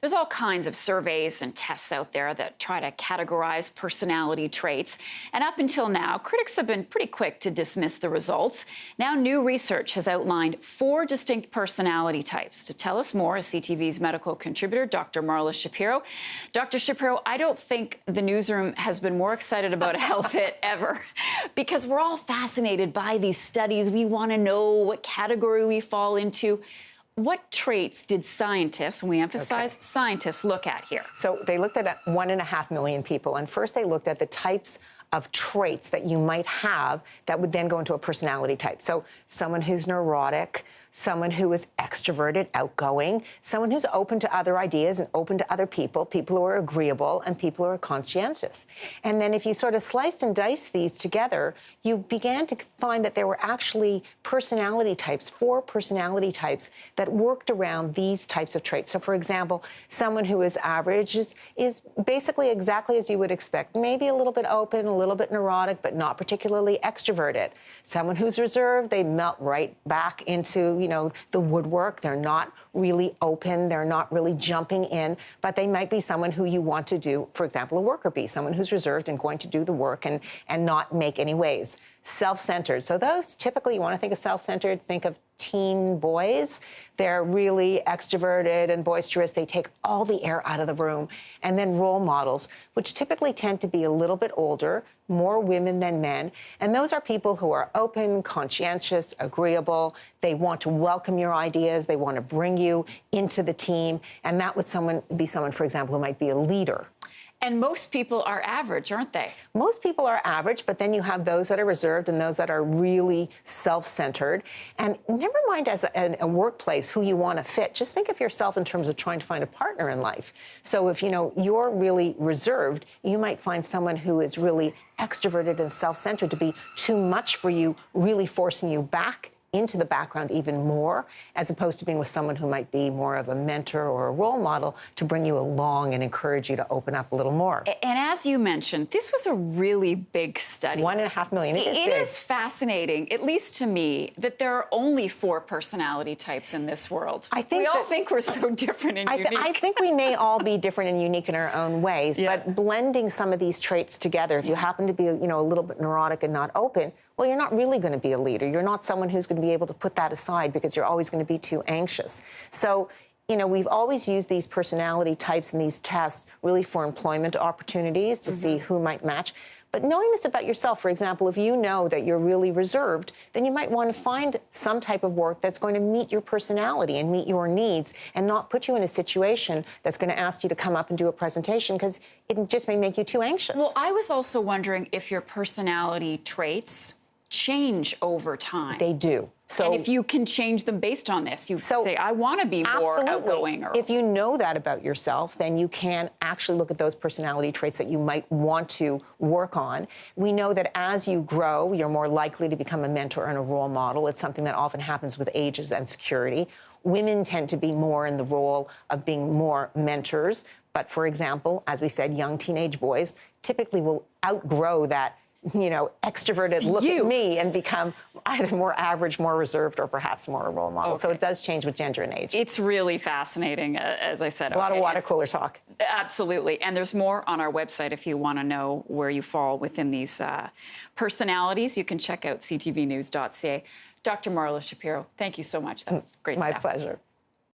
There's all kinds of surveys and tests out there that try to categorize personality traits. And up until now, critics have been pretty quick to dismiss the results. Now, new research has outlined 4 distinct personality types. To tell us more is CTV's medical contributor, Dr. Marla Shapiro. Dr. Shapiro, I don't think the newsroom has been more excited about a health hit ever, because we're all fascinated by these studies. We want to know what category we fall into. What traits did scientists, and we emphasize scientists, look at here? So they looked at 1.5 million people, and first they looked at the types of traits that you might have that would then go into a personality type. So someone who's neurotic, someone who is extroverted, outgoing, someone who's open to other ideas and open to other people, people who are agreeable, and people who are conscientious. And then if you sort of sliced and diced these together, you began to find that there were actually personality types, 4 personality types that worked around these types of traits. So for example, someone who is average is basically exactly as you would expect, maybe a little bit open, a little bit neurotic, but not particularly extroverted. Someone who's reserved, they melt right back into, the woodwork. They're not really open. They're not really jumping in, but they might be someone who you want to do, for example, a worker bee, someone who's reserved and going to do the work and not make any waves. Self-centered. So those typically, you want to think of self-centered, think of teen boys. They're really extroverted and boisterous. They take all the air out of the room. And then role models, which typically tend to be a little bit older, more women than men. And those are people who are open, conscientious, agreeable. They want to welcome your ideas. They want to bring you into the team. And that would be someone, for example, who might be a leader. And most people are average, aren't they? Most people are average, but then you have those that are reserved and those that are really self-centered. And never mind as a workplace who you want to fit. Just think of yourself in terms of trying to find a partner in life. So if, you're really reserved, you might find someone who is really extroverted and self-centered to be too much for you, really forcing you back into the background even more, as opposed to being with someone who might be more of a mentor or a role model to bring you along and encourage you to open up a little more. And as you mentioned, this was a really big study. 1.5 million. It is fascinating, at least to me, that there are only 4 personality types in this world. We all think we're so different and unique. I think we may all be different and unique in our own ways, but blending some of these traits together, if you happen to be, a little bit neurotic and not open, well, you're not really going to be a leader. You're not someone who's going to be able to put that aside because you're always going to be too anxious. So, we've always used these personality types and these tests really for employment opportunities to see who might match. But knowing this about yourself, for example, if you know that you're really reserved, then you might want to find some type of work that's going to meet your personality and meet your needs and not put you in a situation that's going to ask you to come up and do a presentation because it just may make you too anxious. Well, I was also wondering if your personality traits change over time. They do. So, and if you can change them based on this, you say, I want to be more outgoing. If you know that about yourself, then you can actually look at those personality traits that you might want to work on. We know that as you grow, you're more likely to become a mentor and a role model. It's something that often happens with ages and security. Women tend to be more in the role of being more mentors. But for example, as we said, young teenage boys typically will outgrow that extroverted look at me and become either more average, more reserved, or perhaps more a role model. So it does change with gender and age. It's really fascinating, as I said. A lot of water cooler talk. Absolutely. And there's more on our website if you want to know where you fall within these personalities. You can check out ctvnews.ca. Dr. Marla Shapiro, thank you so much. That was great stuff. My pleasure.